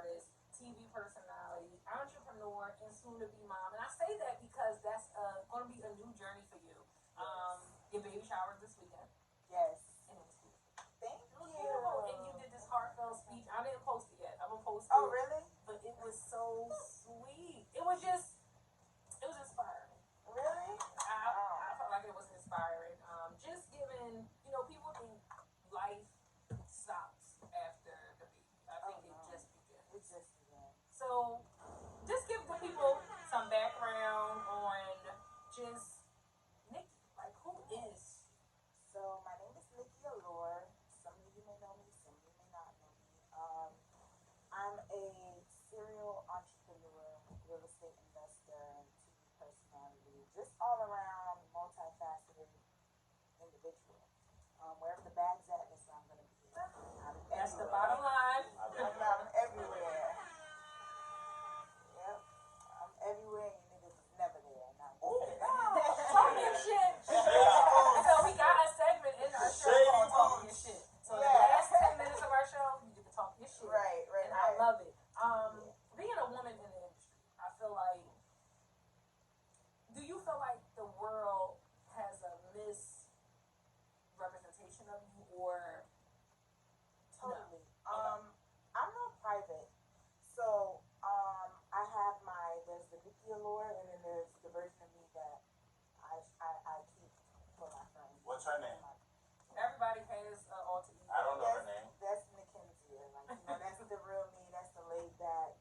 artist, TV personality, entrepreneur, and soon to be mom. And I say that because that's going to be a new journey for you. Your baby shower this weekend. Yes. And it was beautiful. Thank It was you. beautiful. And you did this heartfelt speech. I didn't post it yet. I'm going to post it. Oh, really? But it was so sweet. It was inspiring. Really? I felt like it was inspiring. Just giving, people think life stops after the baby. I think it just begins. It just begins. So, just give the people some background on just Nikki. Like, who is she? So, my name is Nikki Allure. Some of you may know me, some of you may not know me. I'm a serial entrepreneur, real estate investor, and TV personality. Just all around multifaceted individual. Wherever the bag's at, that's where I'm going to be. That's the bottom line. I'm everywhere. Yep. I'm everywhere and you niggas is never there. Talking your shit. So we got a segment in our show called Talking Your Shit. So the last 10 minutes of our show, you get to talk your shit. Right. And I love it. Being a woman in the industry, I feel like, do you feel like the world has a misrepresentation of you or? Totally. I'm not private. So, I have there's the Nikki Allure and then there's the version of me that I keep for my friends. What's her name? Everybody has alter ego. I don't know her name. That's Mackenzie. That's the real me. That's the laid back,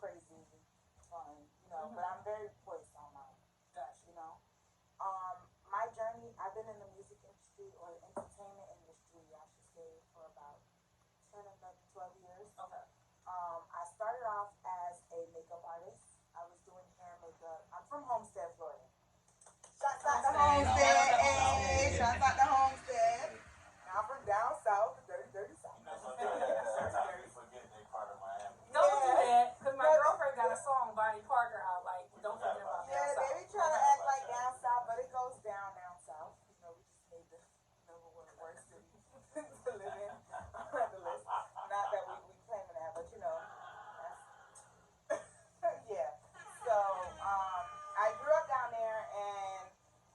crazy, fun. But I'm very poised on mine. Gotcha. My journey, I've been in the music industry or the entertainment industry, I should say, for about 10 or 12 years. Okay. I started off as a makeup artist. I was doing hair and makeup. I'm from Homestead, Florida. Shouts out to Homestead. Hey, shouts out to Homestead. Now I'm from down south, the dirty south. Sometimes you forget they're part of Miami. Don't do that, because my girlfriend got a song, Bonnie Parker, out. Like, don't forget about that. Yeah, they be trying to act like down south, but it goes down south. We just made the number one worst city to live in on the list. Not that we claiming that, but that's yeah. So I grew up down there, and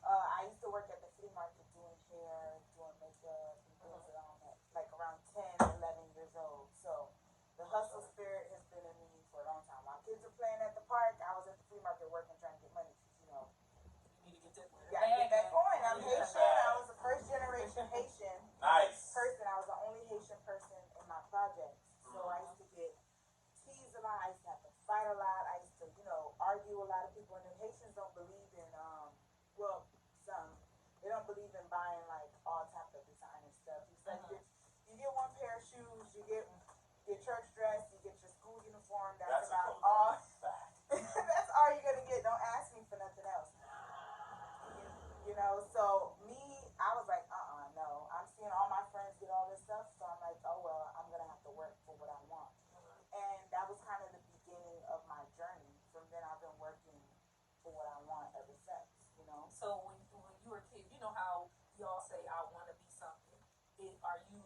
I used to work at the flea market doing hair, doing makeup, and things around that, like around 10, 11 years old. So the hustle spirit has been in me for a long time. While kids are playing at the park, I was at the flea market working, trying to get money. You need to get that Gotta get that coin. I'm Haitian. I was a first generation Haitian Nice. person. I was the only Haitian person in my projects. So I used to get teased a lot. I used to have to fight a lot. I used to, argue a lot of people. And then Haitians don't believe in, some. They don't believe in buying like all type of designer stuff. It's like you get one pair of shoes, you get your church dress, you get your school uniform. That's about all. That's all you're gonna get. Don't ask me for nothing else. So me, I was like, no. I'm seeing all my friends get all this stuff, so I'm like, oh well, I'm gonna have to work for what I want. And that was kind of the beginning of my journey. From then, I've been working for what I want ever since. So when you were a kid, you know how y'all say, I want to be something. Are you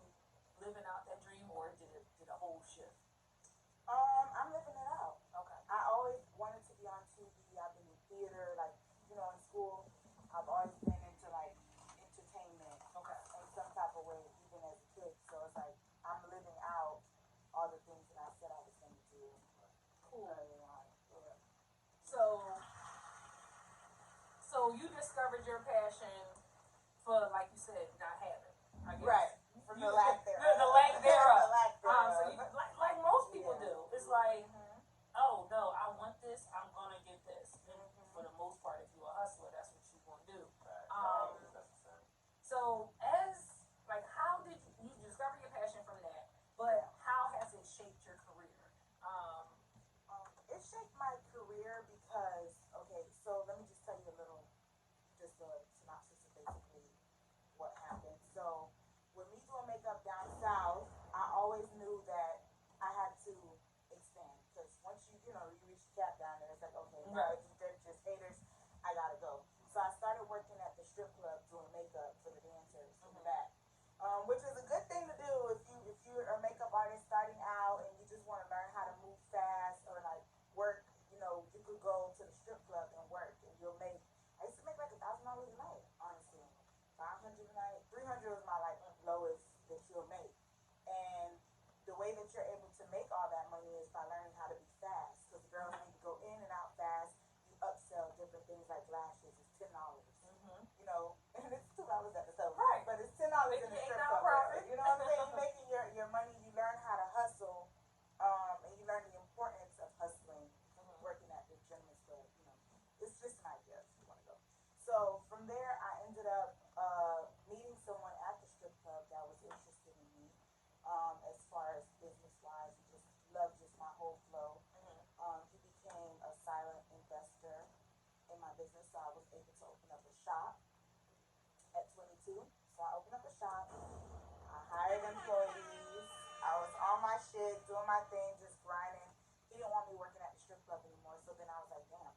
living out that dream, or did a whole shift? I'm living it out. Okay. I always wanted to be on TV. I've been in theater, in school. I've always been into entertainment, in some type of way, even as a kid. So it's like I'm living out all the things that I said I was going to do. Cool. Early on. Yeah. So you discovered your passion for, like you said, not having. I guess. Right. From the lack thereof. The lack thereof. The lack thereof. So you, like most people do. It's like, oh no, I want this. I'm gonna get this. And for the most part, if you're a hustler, that's what you're gonna do. So how did you discover your passion from that? But how has it shaped your career? It shaped my career because, so let me just tell you just a synopsis of basically what happened. So with me doing makeup down south, I always knew that I had to expand, because once you reach the cap down there, it's like, okay, now they're just haters, I gotta go. So I started working at the strip club doing makeup for the dancers in the back, which is a good thing to do if you're a makeup artist starting out and you just want to learn how to move business, so I was able to open up a shop at 22. So I opened up a shop. I hired employees. I was on my shit, doing my thing, just grinding. He didn't want me working at the strip club anymore, so then I was like, damn.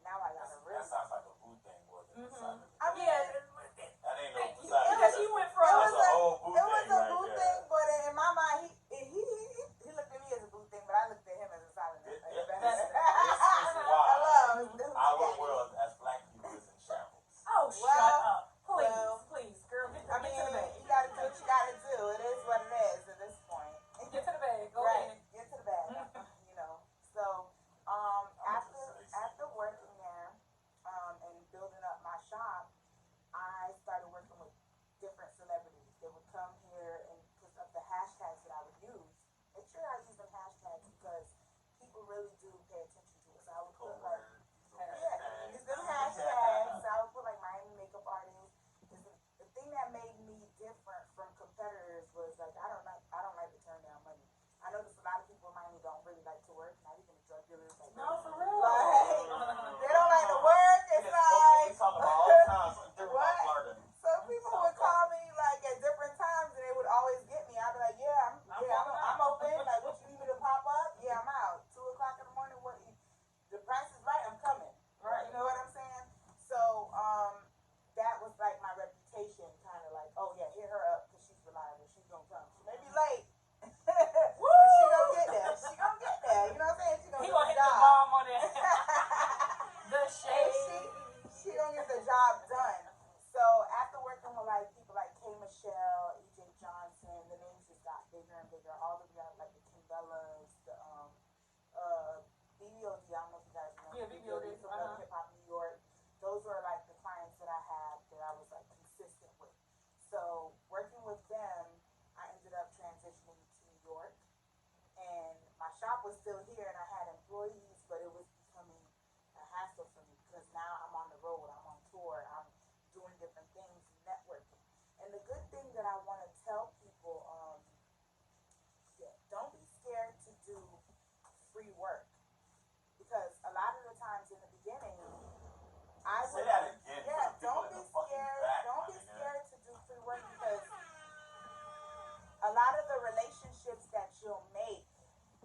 Now I gotta That really. sounds like a boo thing more than Mm-hmm. a I mean, That ain't no side Because he went from It That's was a a whole boo it was thing a right boo there. thing, but in my mind, he looked at me as a boo thing, but I looked at him as a silent. This Like, is I why love our world as black people is in shambles. Oh, Well, shut up. Please, well, please, girl, get I to mean, the bag. you gotta do what you gotta do. It is what it is at this point. Get to the bag. Go Right, ahead. get to the bag. You know. So, after working there, and building up my shop, I started working with different celebrities. They would come here, and because of the hashtags that I would use, make sure I use them hashtags because people really do pay attention to it. So I would put like, yeah, it's them hashtags. So I would put like Miami makeup artist. The thing that made me different from competitors was like I don't like to turn down money. I notice a lot of people in Miami don't really like to work, not even the drug dealers. Like, No, for real. they don't like to work. It's like we talk about all the time. What? Florida. some people would call me like at different times, and they would always get me. I'd be like, I'm open. Like, what you need me to pop up? Yeah, I'm out. 2:00 in the morning. What? The price is right. I'm coming. Right. You know what I'm saying? So, that was like my reputation, kind of like, oh yeah, hit her up because she's reliable. She's gonna come. She may be late, but she gonna get there. She gonna get there. You know what I'm saying? She gonna He get gonna the hit the job. bomb on it. The And shade. she gonna get the job done. So after working with like people like K Michelle, EJ Johnson, the names just got bigger and bigger. All the way up like the Kimbellas, the BBOD. I don't know if you guys remember. Yeah, BBOD, from Hip Hop New York. Those were like the clients that I had that I was like consistent with. So working with them, I ended up transitioning to New York, and my shop was still here, and I had employees, but it was becoming a hassle for me because now I'm on the road, I'm on tour, I'm doing different things, networking. And the good thing that I want to tell people, don't be scared to do free work because a lot of the times in the beginning, I Say would, that again. yeah, for the people don't in be the fucking scared. back, Don't my be nigga. scared to do free work because a lot of the relationships that you'll make,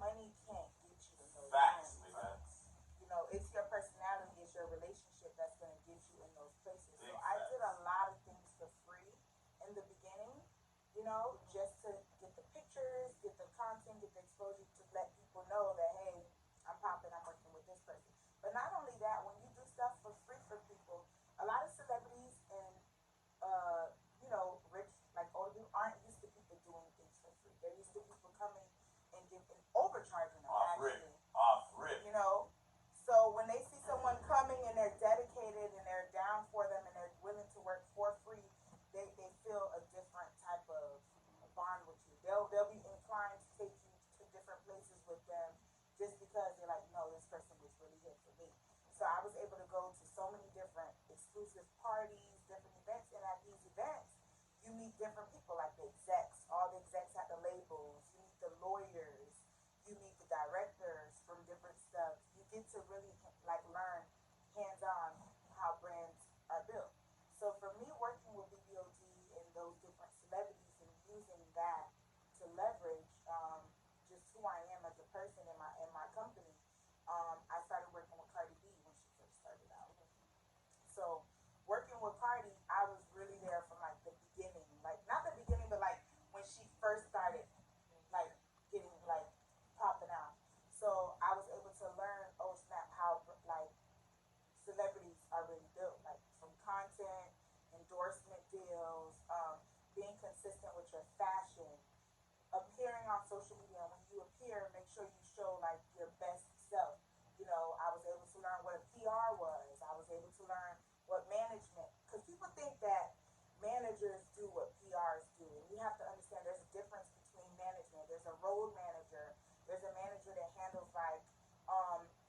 money can't get you in those Facts, rooms. nigga. You know, it's your personality, it's your relationship that's gonna get you in those places. So Big I facts. did a lot of things for free in the beginning, you know, just to get the pictures, get the content, get the exposure to let people know that hey, I'm popping, I'm working with this person. But not only that, when you do stuff for free for people, a lot of celebrities and rich, like older people aren't used to people doing things for free. They're used to people coming and overcharging them Off actually. rip. You know? So when they see someone coming and they're dedicated and they're down for them and they're willing to work for free, they feel a different type of bond with you. They'll be inclined to take you to different places with them just because they're like, no, this person was really here for me. So I was able to go to so many different exclusive parties, different events, and at these events, you meet different people like the execs. All the execs at the labels. You meet the lawyers. You meet the directors from different stuff. You get to really like learn hands-on how brands are built. So for me, working with BBOD and those different celebrities and using that to leverage just who I am as a person in my company, I started working with Cardi B when she first started out. So working with Cardi, I was really there from like the beginning, like not the beginning, but like when she first started, like getting like popping out. So I was able to learn, oh snap, how like celebrities are really built, like from content, endorsement deals, being consistent with your fashion, appearing on social media. When you appear, make sure you show like your best self. You know, I was able to learn what a PR was. I was able to learn what management, because people think that managers do what PRs do. And you have to understand there's a difference between management. There's a road manager. There's a manager that handles like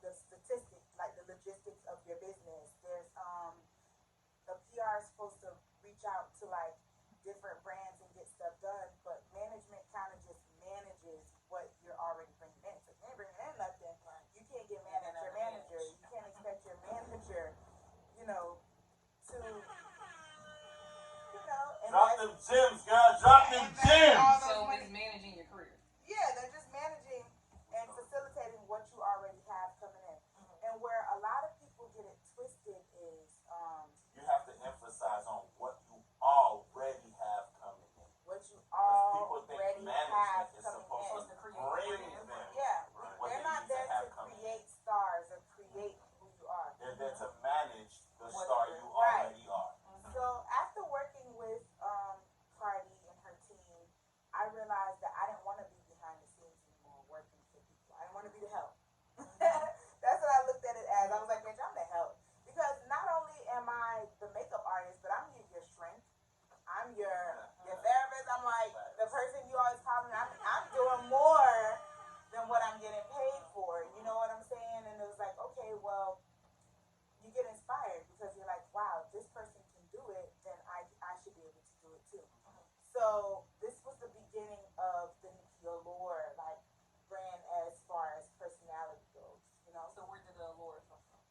the statistics, like the logistics of your business. There's a PR is supposed to reach out to like different brands and get stuff done, but management kind of just manages what you're already bringing in. So if you ain't bringing in nothing, you can't get manager. You can't expect your manager them gems, girl. Drop them gems. all those So money. it's managing your career. Yeah, they're just managing and facilitating what you already have coming in. And where a lot of people get it twisted is You have to emphasize on what you already have coming in. what you Because people think already have management is coming supposed in. to bring them Yeah, what they're they not need to there have to coming in. create stars or create who you are. They're there to manage the What star you're- you Right. already are. So after working with Cardi and her team, I realized that I didn't want to be behind the scenes anymore working for people. I didn't want to be the help. That's what I looked at it as. I was like, bitch, I'm the help. Because not only am I the makeup artist, but I'm your strength. I'm your therapist. I'm like the person you always call me. I'm doing more than what I'm getting paid for. You know what I'm saying? And it was like, okay, well, you get inspired because you're like, wow, this person can do it, then I should be able to do it too. So this was the beginning of the Nikki Allure like brand as far as personality goes, you know. So where did the allure come from?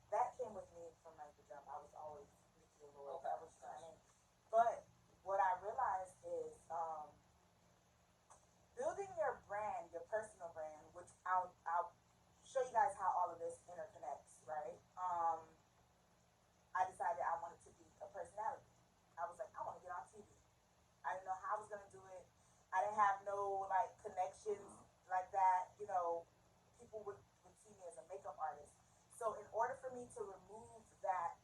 That came with me from like the jump. I was always Nikki Allure. Okay. That was my name. But what I realized is building your brand, your personal brand, which I'll show you guys how all of this interconnects, right? I decided I wanted to be a personality. I was like, I want to get on TV. I didn't know how I was gonna do it. I didn't have no like connections like that. You know, people would see me as a makeup artist. So in order for me to remove that,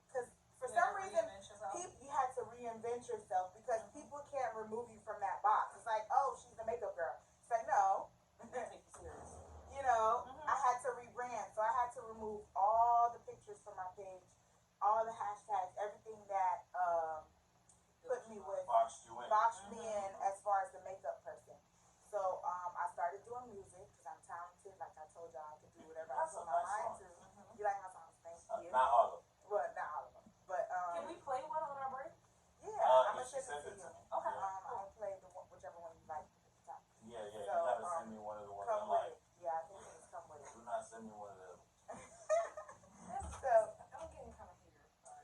because for some reason you had to reinvent yourself because people can't remove you from that box. It's like, oh, she's the makeup girl. It's like, no. Take you serious. You know, I had to rebrand. So I had to remove all the pictures from my page, all the hashtags, everything that put me with, Boxed you in. boxed me in as far as the makeup person. So I started doing music because I'm talented. Like I told y'all, I could do whatever I put my mind to. You like my songs? Thank you. Not all of them. Well, not all of them. But Can we play one on our break? yeah, I'm gonna She send sent it to you. me. Okay. I'll play whichever one you like at the top. Yeah, So, you gotta send me one of the ones I Come with like. it. Yeah, I think it's come with it. Do not send me one of them. So I'm getting kind of here.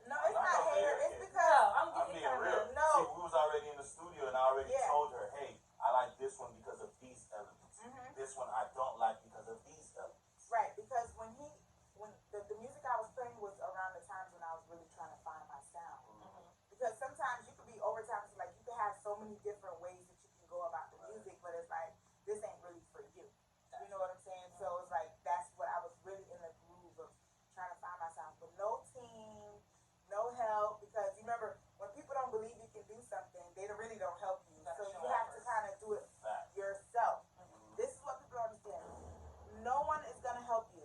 no, it's not hater. It's No, because I'm I'm getting being kind real. of. No. See, we was already in the studio and I already Yeah. told her, hey, I like this one because of these elements. This one I don't like because of these elements. right, because when the music I was playing was around the times when I was really trying to find my sound. Because sometimes you could be overtime, so like you could have so many different ways that you can go about the music, but it's like this ain't really for you. You know what I'm saying? So it's like that's what I was really in the groove of trying to find my sound. But no team, no help, because you remember when people don't believe you can do something, they really don't help you. So you have to kind of do it Fact. yourself. This is what people don't understand. No one is gonna help you.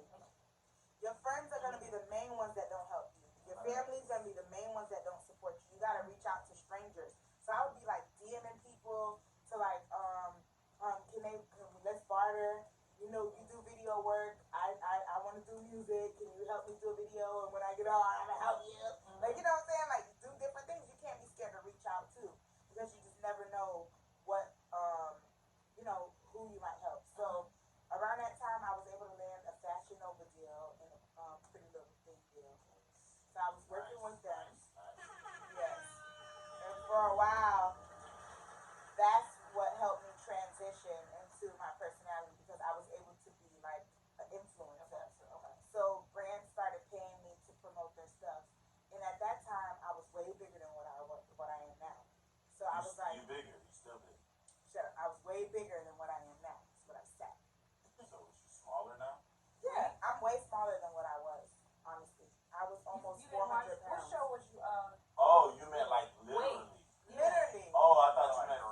Your friends are gonna be the main ones that don't help you. Your family's gonna be the main ones that don't support you. You gotta reach out to strangers. So I would be like DMing people to like, let's barter. You know, you do video work. I want to do music. Can you help me do a video? And when I get on, I'm gonna help you. Like, you know what I'm saying? Like, do different things. You can't be scared to reach out to because you just never know what, who you might help. So around that time, I was able to land a Fashion Nova deal and a Pretty Little Thing deal. So I was working with them. Yes. And for a while, that's what helped me transition into my personality because I was able to be like an influencer. So brands started paying me to promote their stuff. And at that time, I was way bigger than what I am now. So I was like, You bigger, you still big. sure, I was way bigger than what I am now. That's what I said. So is you smaller now? Yeah, I'm way smaller than what I was, honestly. I was almost You didn't watch 400 what pounds. show was you? Oh, you meant like literally. Literally. Oh, I thought you meant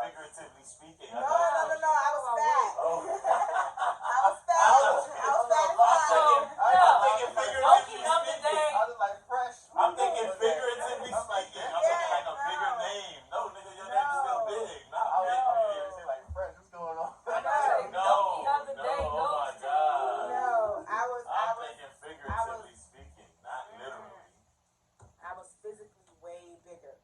figuratively speaking. No, I was fat. Oh. I was fat. I was fat. I'm thinking figuratively Loki of the speaking. day. I was like fresh. I'm thinking figuratively I'm like, speaking. I'm thinking like a bigger no. name. No, nigga, your name's still big. Not I was big. say like fresh. What's going on? No, Loki of the day. oh my God. No, I'm thinking figuratively speaking, not literally. I was physically way bigger.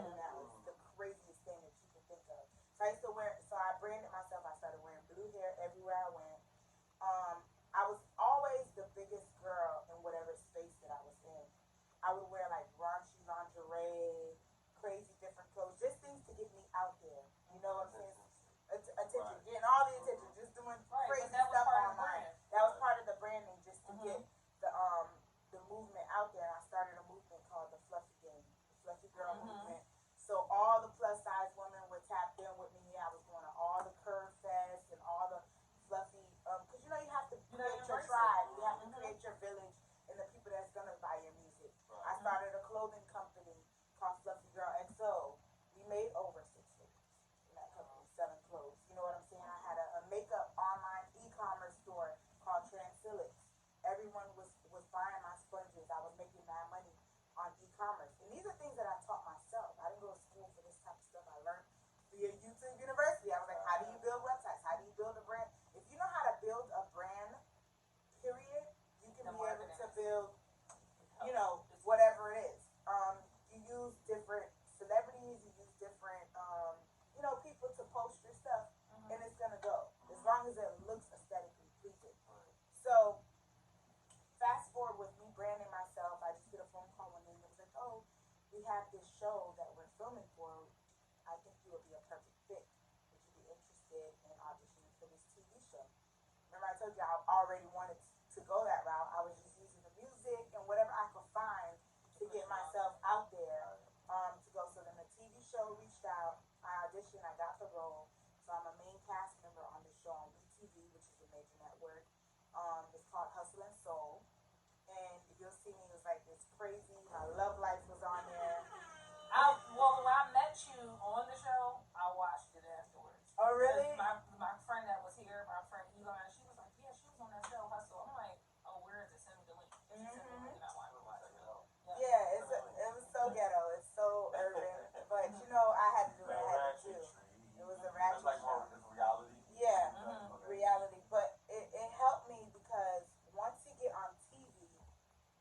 you now. It's the craziest thing that you can think of. So I branded myself. I started wearing blue hair everywhere I went. I was always the biggest girl in whatever space that I was in. I would wear like raunchy lingerie, crazy different clothes, just things to get me out there. You know what I'm saying? Attention, getting all the attention, just doing crazy stuff online. That was part of the branding, just to get the movement out there. And I started a movement called the Fluffy Gang, the Fluffy Girl movement. So all the plus size women were tapped in with me. I was going to all the curve fests and all the fluffy, because you know you have to create your tribe, you have to create your village and the people that's gonna buy your music. I started a clothing company called Fluffy Girl XO. We made over 6 figures in that company selling clothes. You know what I'm saying? I had a makeup online e-commerce store called Transilics. Everyone was buying my sponges. I was making mad money on e-commerce. And these are things that I taught myself. I didn't go to school for this type of stuff. I learned via YouTube University. I was like, how do you build websites? How do you build a brand? If you know how to build a brand, period, you can be able to build, you know, whatever it is. You use different celebrities, you use different, you know, people to post your stuff, and it's gonna go as long as it looks aesthetically pleasing. So, fast forward with me branding myself, I just get a phone call one day and it was like, oh, we have this show that we're filming for. I think you would be a perfect fit. Would you be interested in auditioning for this TV show? Remember I told you I already wanted to go that route. I was just using the music and whatever I could find to get myself out there to go. So then the TV show reached out. I auditioned. I got the role. So I'm a main cast member on this show on WeTV, which is a major network. It's called Hustle and Soul. And you'll see me, it was like this crazy. My love life was on there. Well, when I met you on the show, I watched it afterwards. Oh, really? My friend that was here, my friend Elon, she was like, yeah, she was on that show, Hustle. I'm like, oh, where is it? Send me the link. She sent me the link and I wanted to watch it. Yeah, it was so ghetto. It's so urban. But, you know, I had to do what I had to do. It was a ratchet It's like more show. of a reality. Yeah, reality. But it helped me because once you get on TV,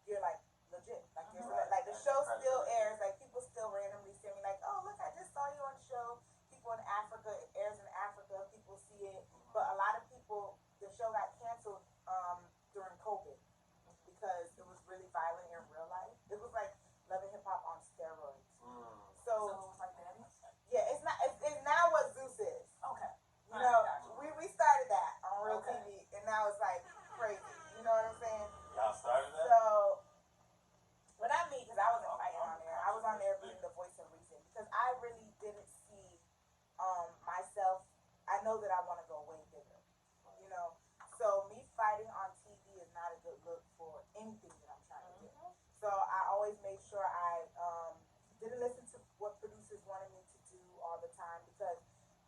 you're like legit. Like you're like the show still airs. Like people still randomly send me like, oh look, I just saw you on the show. People in Africa, it airs in Africa. People see it, but a lot of people, the show got canceled during COVID because it was really violent in real life. It was like Love and Hip Hop on steroids. So So it was like that. yeah, it's not. It's now what Zeus is. Okay. You know, we started that on real TV, and now it's like crazy. You know what I'm saying? Y'all started that? So, well, not me, because I wasn't fighting on there. I was on there being the voice of reason because I really didn't see myself. I know that I want to go way bigger. You know, so me fighting on TV is not a good look for anything that I'm trying to do. So I always made sure I didn't listen to what producers wanted me to do all the time because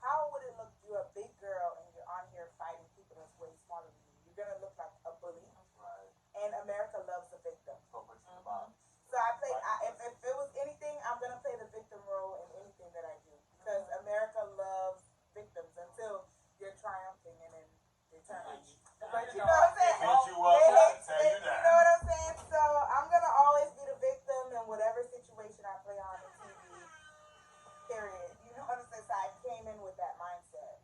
how would it look? You're a big girl and you're on here fighting people that's way smaller than you. You're gonna look like a bully. Right. And America loves a victim. So much in the bottom. So I played. If it was anything, I'm gonna play the victim role in anything that I do because America loves victims until you're triumphing and then they turn on you. But you know what I'm saying? They hit you up, They hate, tear you you down. know what I'm saying? So I'm gonna always be the victim in whatever situation I play on the TV. Period. You know what I'm saying? So I came in with that mindset.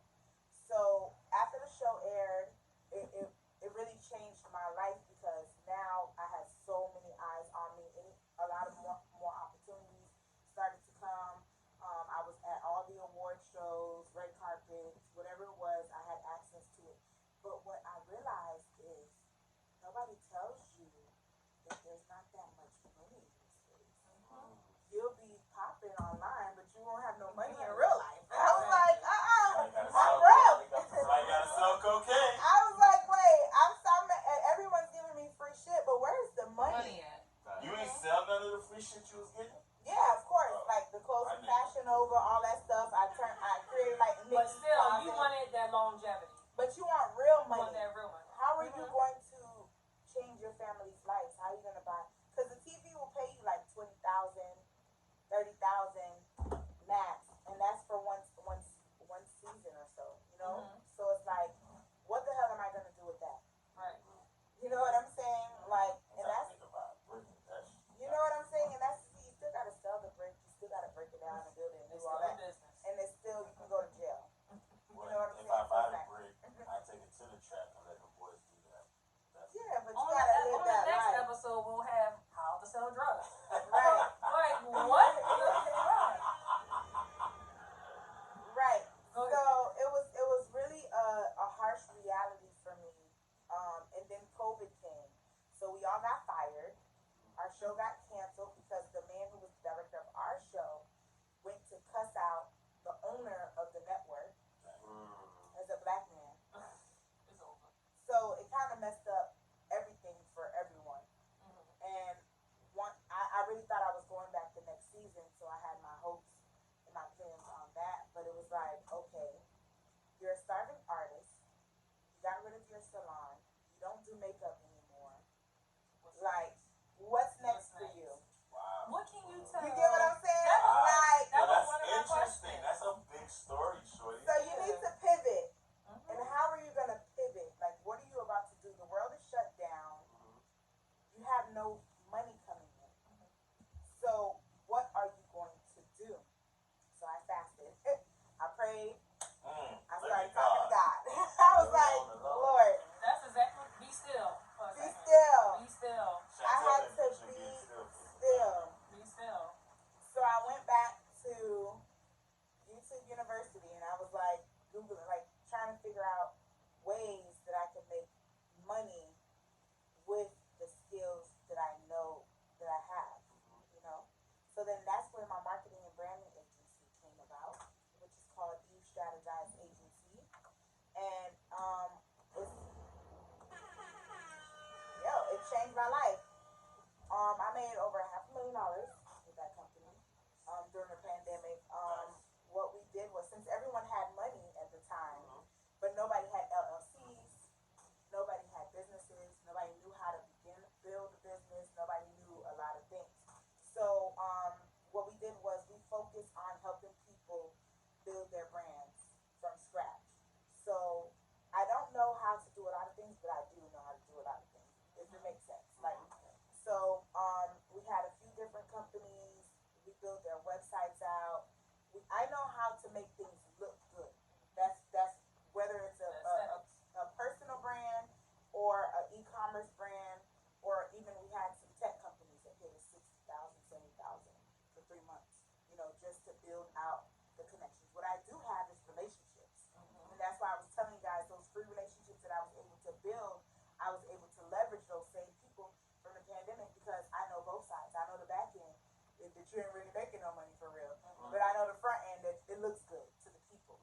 So after the show aired, it really changed my life because now I had so many eyes on me. And a lot of more opportunities started to come. I was at all the award shows, red carpets, whatever it was, I had access to it. But what I realized is nobody owner of the network Mm. as a black man. It's over. So it kind of messed up everything for everyone. And I really thought I was going back the next season, so I had my hopes and my plans on that. But it was like, okay, you're a starving artist. You got rid of your salon. You don't do makeup anymore. Like, what's next for you? Wow. What can you tell? You get what I'm saying? That was- Like, that was That's one of my interesting. questions. That's a big story, shorty. so you need to pivot. Mhm. And how are you gonna pivot? Like, what are you about to do? The world is shut down. You have no money coming in. So what are you going to do? So I fasted. I prayed. I Look started at talking to God. God. I was like, Lord, That's exactly. Be still. For a be second. still. Be still. I had Chantel to should be still. still. Be still. So I went back to YouTube University and I was like Googling, like trying to figure out ways that I could make money with the skills that I know that I have, you know. So then that's where my marketing and branding agency came about, which is called Strategize Agency. And it changed my life. I made over $500,000 with that company during the pandemic. What we did was, since everyone had money at the time, but nobody had LLCs, nobody had businesses, nobody knew how to build a business, nobody knew a lot of things. So what we did was we focused on helping people build their brands from scratch. So I don't know how to do a lot of things, but I do know how to do a lot of things, if it makes sense. Like, so we had a few different companies. We built their websites out. I know how to make things look good. That's whether it's a personal brand or an e-commerce brand, or even we had some tech companies that paid us $60,000, $70,000 for 3 months. You know, just to build out the connections. What I do have is relationships, and that's why I was telling you guys those free relationships that I was able to build. I was able to leverage those same people from the pandemic because I know both sides. I know the back end that you ain't really making no money for real, but I know the front end that it looks good to the people.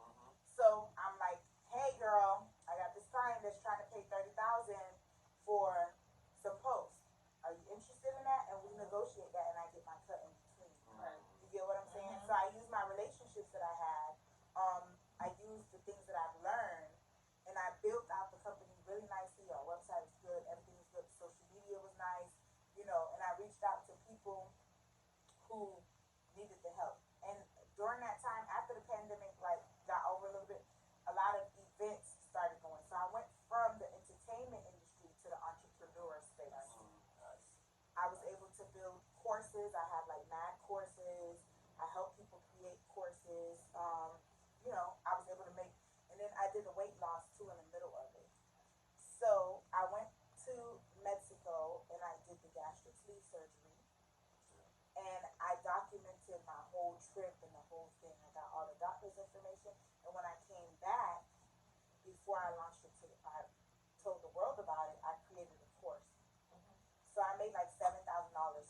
So I'm like, hey girl, I got this client that's trying to pay $30,000 for some posts. Are you interested in that? And we negotiate that, and I get my cut in between. You get what I'm saying? So I use my relationships that I had. I use the things that I've learned, and I built out the company really nicely. Our website was good, everything was good, social media was nice, you know. And I reached out to people who needed the help. And during that time, after the pandemic like got over a little bit, a lot of events started going. So I went from the entertainment industry to the entrepreneur space. I was able to build courses. I had like mad courses. I helped people create courses. You know, I was able to make, and then I did the weight loss too in the middle of it. So I went to Mexico and I did the gastric sleeve surgery. And I documented my whole trip and the whole thing. I got all the doctor's information. And when I came back, before I launched it I told the world about it, I created a course. So I made like $7,000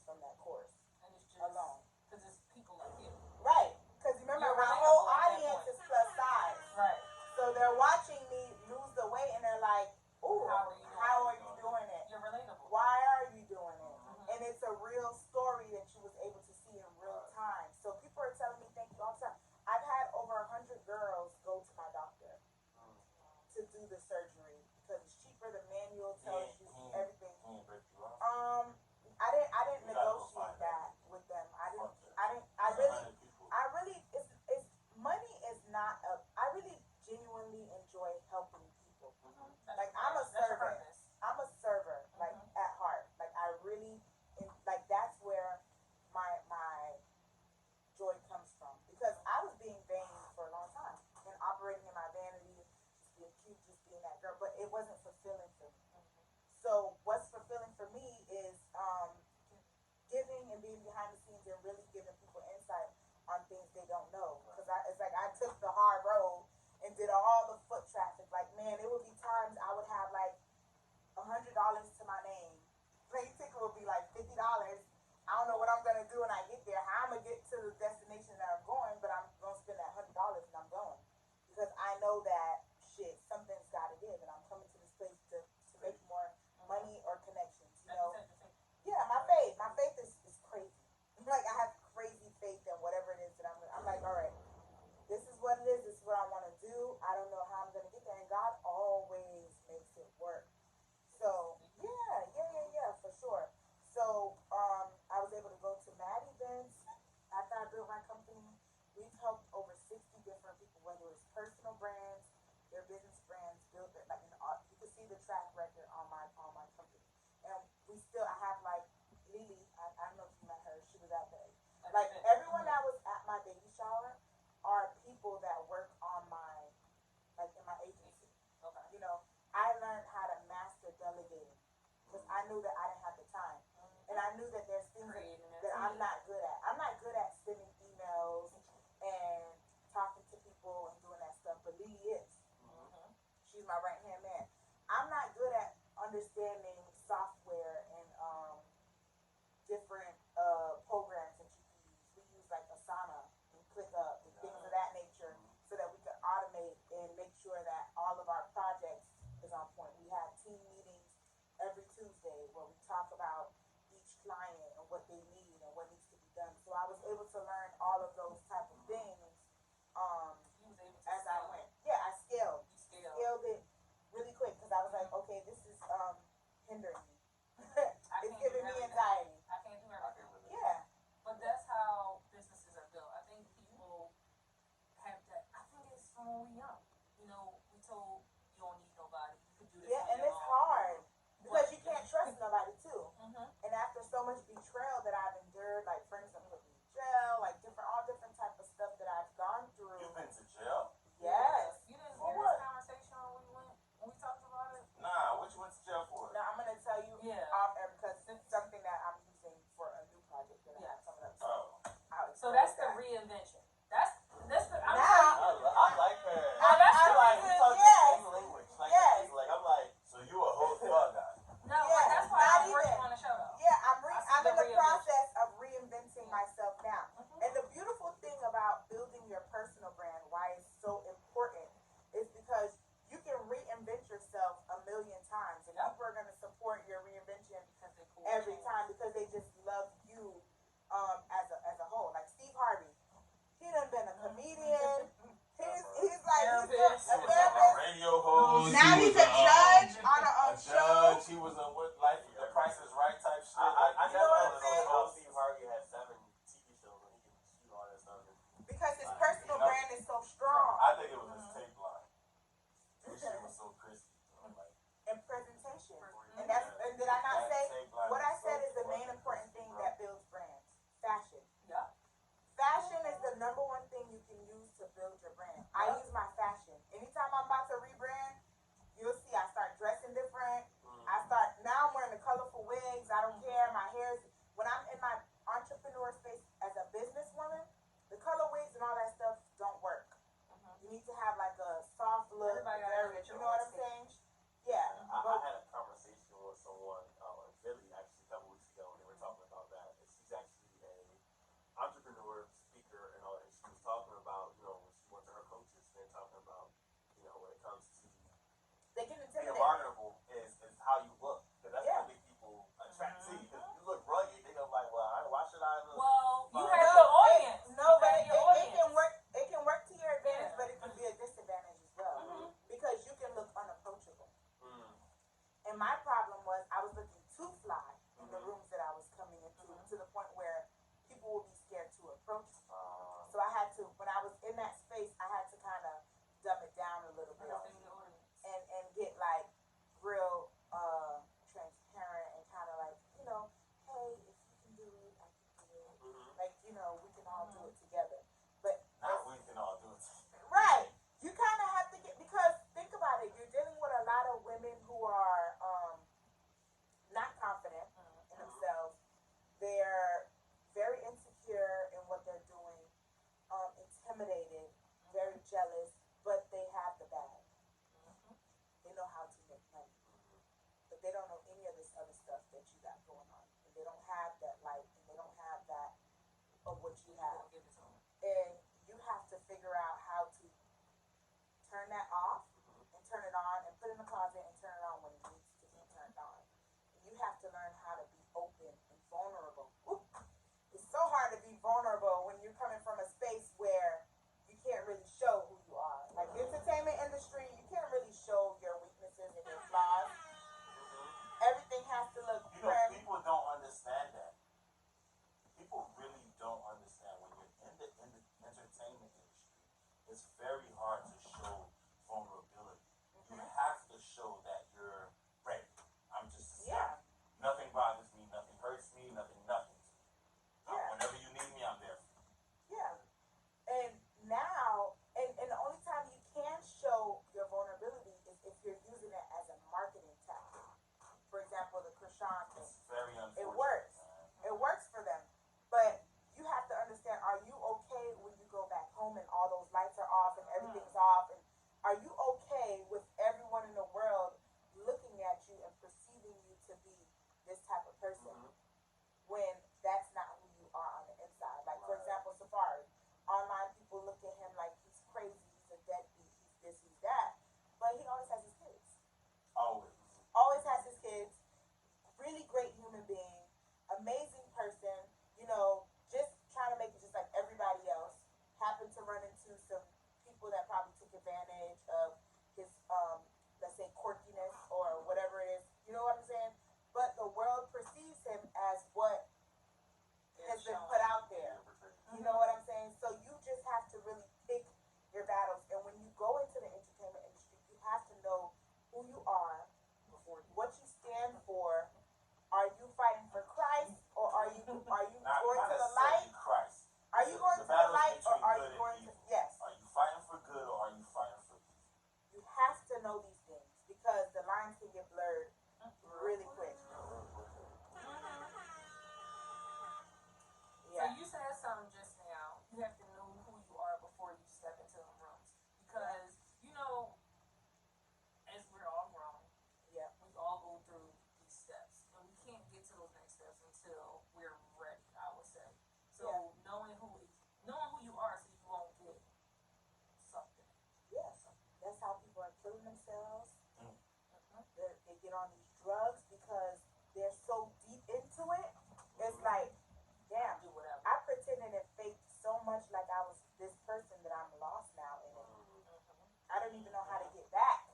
from that course And it's just alone. because it's people like you. Right. Because remember, You're my whole relatable at that audience point. is plus size. Right. So they're watching me lose the weight and they're like, ooh, How are you doing it? You're relatable. Why are you doing it? And it's a real story that you was able to see in real time. So people are telling me thank you all the time. I've had over 100 girls go to my doctor to do the surgery because it's cheaper. The manual tells you everything. I didn't negotiate that with them. I really it's money is not I really genuinely enjoy helping people. Like I'm a servant. I'm a server, like at heart. Like I really, like that's where my joy comes from. Because I was being vain for a long time and operating in my vanity, just being cute, just being that girl. But it wasn't fulfilling for me. So what's fulfilling for me is giving and being behind the scenes and really giving people insight on things they don't know. Because it's like I took the hard road and did all the foot traffic. Like man, it would be times I would have like $100 to my name. Plane ticket would be like $50. I don't know what I'm gonna do when I get there. How I'm gonna get to the destination that I'm going, but I'm gonna spend that $100 and I'm personal brands, their business brands, built their, like, you can see the track record on my company. And we still, I have like Lily, I don't know if you met her, she was at the, like everyone that was at my baby shower are people that work on my, like in my agency. Okay. You know, I learned how to master delegating because I knew that I didn't have the time. And I knew that there's things that I'm not good at. I'm not good at sending emails and talking to people and doing that stuff, but Lily is. She's my right hand man. I'm not good at understanding software and different programs that you use. We use like Asana and ClickUp and things of that nature so that we can automate and make sure that all of our projects is on point. We have team meetings every Tuesday where we talk about each client and what they need and what needs to be done. So I was able to learn all of those type of things as I went. Yeah, I scaled. Scaled it really quick because I was like, okay, this is hindering me. It's giving me anxiety. I can't do everything. Yeah. But that's how businesses are built. I think people have that. I think it's from when we're young. You know, we told you don't need nobody. You could do this. Yeah, on and your it's own. hard because you can't trust nobody too. Mhm. And after so much betrayal that I've endured, like friends that put me in jail, like all different type of stuff that I've gone through. You've been to jail? Yes. You didn't For hear what? this conversation when we talked about it? Nah, what you went to jail for? Now I'm gonna tell you Yeah. off air because it's something that I'm using for a new project that I have Yes. coming up. Oh. So that's the reinvention. That's the. I'm Now- telling you. I like her. Oh, that's I the like We reason. talk the Yes. same language. Like, Yes. like I'm like, So you a whole thug guy? No, Yeah, that's why not I'm working even. on the show though. Yeah, I see I'm the in the reinvention. process of reinventing myself now. Mhm. And the beautiful thing about building your personal brand, why it's so important, is because you can reinvent yourself a million times, and Yep. people are gonna support your reinvention Because they cool every change. time because they just love you as a whole. Like Steve Harvey, he done been a comedian. He's like he's Therapist. a He was on a therapist. radio host. Now He he's was a judge on a a show. judge. He was a what, like The Price is Right type shit. I You know what I'm never saying? know how Steve Harvey had 7 TV shows and he can shoot all that stuff. Because his Like, personal you know, brand is so strong. I think it was his tape line. His shit was so crispy. Like, And presentation. And did I not say what I said is the main important thing that builds brands? Fashion. Yeah. Fashion is the number one thing you can use to build your brand. I use my fashion. Anytime I'm about to rebrand, you'll see I start dressing different. Now I'm wearing the colorful wigs. I don't care. My hair's, when I'm in my entrepreneur space as a businesswoman, the color wigs and all that stuff don't work. You need to have like a soft look. Everybody gotta Very, get you your know what own I'm saying? Yeah. I But had a conversation with someone in Philly actually a couple weeks ago, and they were talking about that. And she's actually a entrepreneur, speaker, and all that. She was talking about, you know, when she went to her coaches, and talking about, you know, when it comes to they can being intimidate. marketable is how you look, because that's Yeah. what make people attract to you. Because you look rugged, they go like, well, why should I look? Well, you Fine. have No, your audience. No, You but have it your audience. can work. It can work to your advantage, Yeah. but it can be a disadvantage as well because you can look unapproachable. And my problem was I was looking too fly in the rooms that I was coming into to the point where people would be scared to approach me. So I had to, when I was in that space, I had to kind of dumb it down a little bit Understand your audience. and get like real transparent and kind of like, you know, hey, if you can do it, I can do it. Like, you know, we can all do it together. But now we can all do it. right, you kind of have to get, because think about it, you're dealing with a lot of women who are not confident in themselves. They're very insecure in what they're doing, intimidated, very jealous, but they have the bag. They know how to make money, but they don't know any of this other stuff that you got going on, and they don't have that light, and they don't have that of what you have. Give it to them. And you have to figure out how to turn that off and turn it on and put it in the closet and turn it on when it needs to be turned on. You have to learn how to be open and vulnerable. Ooh, it's so hard to be vulnerable when you're coming from a space where you can't really show who you are. Like the entertainment industry, you can't really show your weaknesses and your flaws. Everything has to look You know, prim. people don't understand that. People really don't understand when you're in the entertainment industry. It's very hard to look at him like he's crazy, he's a deadbeat, he's this, he's that. But he always has his kids. Always. Always has his kids. Really great human being, amazing person, you know, just trying to make it just like everybody else. Happened to run into some people that probably took advantage of his, let's say, quirkiness or whatever it is. You know what I'm saying? But the world perceives him as what has been put out there. You know what I'm saying? So you just have to really pick your battles. And when you go into the entertainment industry, you have to know who you are, what you stand for. Are you fighting for Christ, or are you going to the light? Christ. Are you going to the light, or are you going to yes? Are you fighting for good, or are you fighting for evil? You have to know these things because the lines can get blurred really quick. So you said something just now. You have to know who you are before you step into the rooms. Because, you know, as we're all grown, Yeah. we all go through these steps. And we can't get to those next steps until we're ready, I would say. So knowing who you are so you won't get something. Yes. That's how people are killing themselves. Mm. They get on these drugs because they're so deep into it. It's like, damn, Do whatever. I pretended and faked so much like I was this person that I'm lost now in it. I don't even know how to get back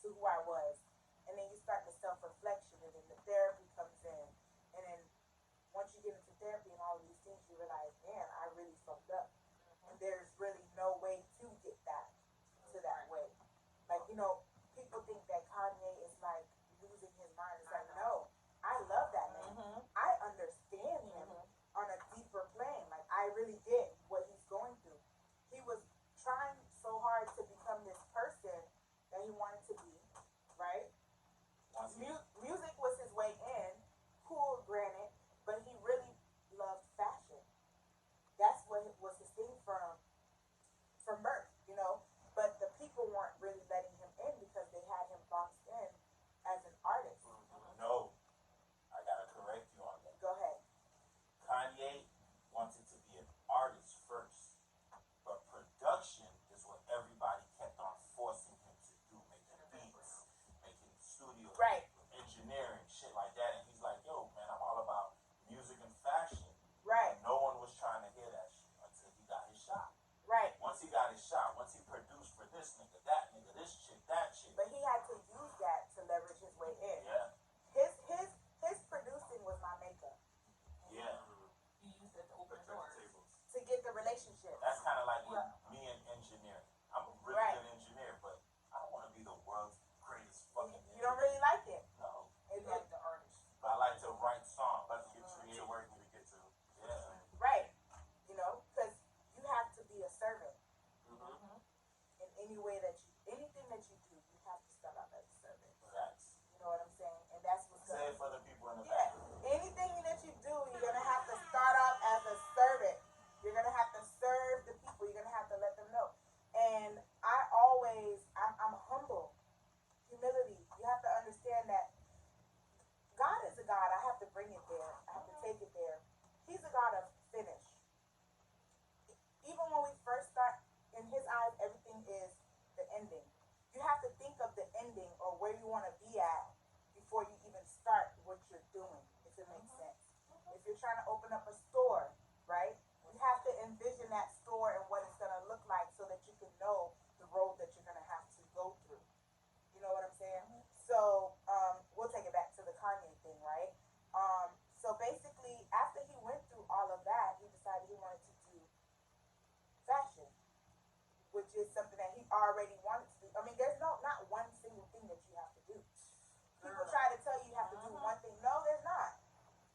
to who I was. And then you start the self-reflection, and then the therapy comes in. And then once you get into therapy and all of these things, you realize, man, I really fucked up. And there's really no way to get back to that way. Like, you know, people think that Kanye is like losing his mind. It's like, no, I love that man. I understand him on a deeper plane. Like, I really get what he's going through. He was trying so hard to become this person that he wanted to be, right? Music was his way in, cool, granted, but he really loved fashion. That's what was his thing from birth, you know. But the people weren't really letting him in because they had him boxed in as an artist. No, I gotta correct you on that. Go ahead. Kanye wanted to be an artist first, but production is what everybody kept on forcing him to do, making beats, making studio, Right. engineering, shit like that. And he's like, yo, man, I'm all about music and fashion. Right, And no one was trying to hear that shit until he got his shot. right. Once he got his shot, once he produced for this nigga, that nigga, this chick, that chick. But he had to use that to leverage his way in. Yeah, His producing was my makeup yeah. You use that to open doors. to get the relationship. That's kind of like with me and engineering. I'm a really Right. good engineer, but I don't want to be the world's greatest fucking You don't engineer. really like it. No. You like the artist. But I like to write songs. But you get to where you need to get to. Yeah. Right. You know, because you have to be a servant in any way anything that you do, you have to start out as a servant. Facts. You know what I'm saying? And that's what's Say good. it for the people in the Yeah. back. Anything that you do, you're going to have to start off as a servant. You're going to have to serve the people. You're going to have to let them know. And I'm humble. Humility. You have to understand that God is a God. I have to bring it there. I have to take it there. He's a God of finish. Even when we first start, in his eyes, everything is the ending. You have to think of the ending or where you want to be at before you even start what you're doing, if it makes sense. If you're trying to open up a store, right, you have to envision that store and what it's going to look like so that you can know the road that you're going to have to go through. You know what I'm saying? So we'll take it back to the Kanye thing, right? So basically, after he went through all of that, he decided he wanted to do fashion, which is something that he already wanted to do. I mean, there's not one single thing that you have to do. People try to tell you have to do one thing. No, there's not.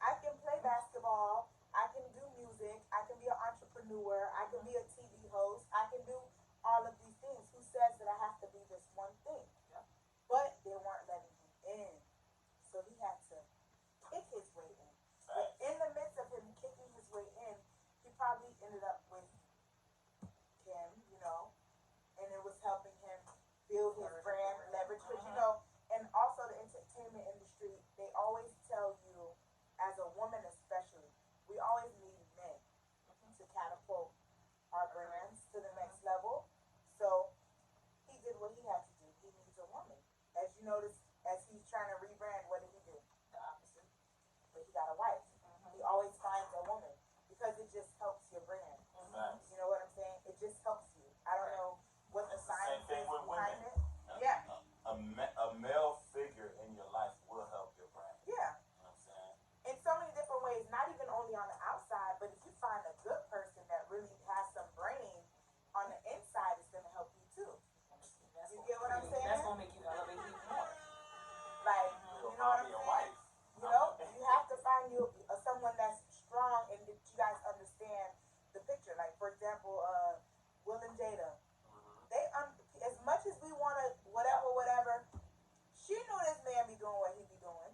I can play basketball. I can do music. I can be an entrepreneur. I can be a TV host. I can do all of these things. Who says that I have to be this one thing? But they weren't letting him in. So he had to kick his way in. But in the midst of him kicking his way in, he probably ended up with Kim, you know, and it was helping him build his brand, leverage, because you know, and also the entertainment industry, they always tell you, as a woman especially, we always need men to catapult our brand. he got a wife. He always finds a woman because it just helps your brand. Facts. You know what I'm saying? It just helps you. I don't know what the It's the science same thing is with behind women. it. Yeah. A male figure in your life will help your brand. Yeah. You know what I'm saying? In so many different ways, not even only on the outside, but if you find a good person that really has some brain on the inside, it's gonna help you too. You get what I'm saying? That's gonna make you elevate even more. Like, you know what I'm saying? You know, you have to find you someone that's strong and that you guys understand the picture. Like, for example, Will and Jada. They as much as we wanna whatever, she knew this man be doing what he be doing,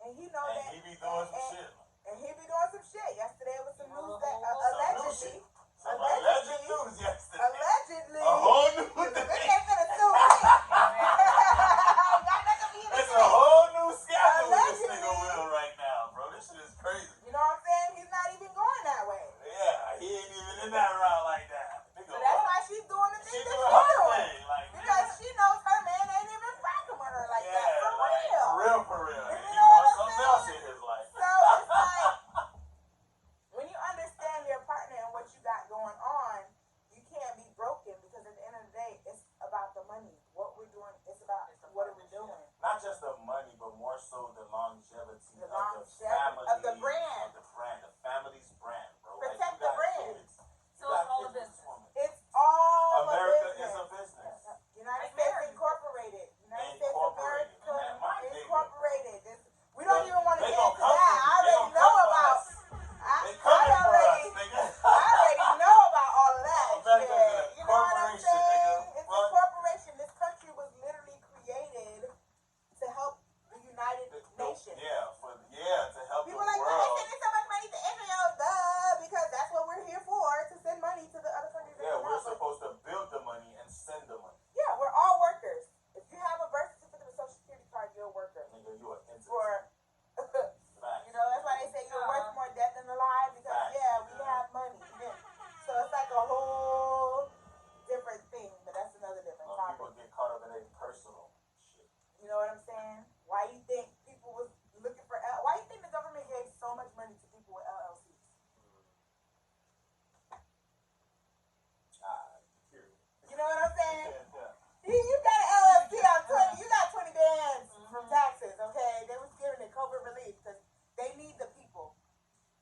and he know that. And he be doing some shit. And he be doing some shit. Yesterday was some news that allegedly. Some alleged news yesterday. Allegedly. A whole new They thing. ain't finna sue me. It's a whole new scandal with this nigga Will right now, bro. This shit is crazy. You know what I'm saying? He's not even going that way. Yeah, he ain't even in that route like that. Nigga, So that's why she's doing the She thing that doing she's her doing. thing, like, Because she knows her man ain't even fucking with her like that. For real. For real. You And he know what wants I'm something saying? else in his life. So it's like, when you understand your partner and what you got going on, you can't be broken because at the end of the day, it's about the money. What we're doing, it's about what are we doing. Not just the money, but more so the longevity The of longevity the family, of the brand. the family's brand, bro. Protect you the got brand. kids, So you got it's all a kids with this business. woman. It's all America a business. is a business. United States Incorporated. United States Incorporated. America Man, my nigga. Incorporated. We don't even want to They get gonna into come that. for I you. They already gonna know come for about. us. They coming for us, nigga. I already know about all of that. America's Shit. a You know what I'm corporation, saying? nigga. It's What? a corporation. This country was literally created to help the United Nations. To help People the like, why world. they sending so much money to Israel? Duh, because that's what we're here for, to send money to the other countries. Yeah, that we're help us. supposed to build the money and send the money. Yeah, we're all workers. If you have a birth certificate or social security card, you're a worker. Nigga, you an entity. For Facts. you know, that's why they say you're worth more dead than alive because Facts. we have money. So it's like a whole different thing, but that's another different People topic. get caught up in their personal shit. You know what I'm saying? Why you think people was looking for why you think the government gave so much money to people with LLCs? You know what I'm saying? You got an LLC on 20, you got 20 bands from taxes, okay? They was giving it COVID relief because they need the people,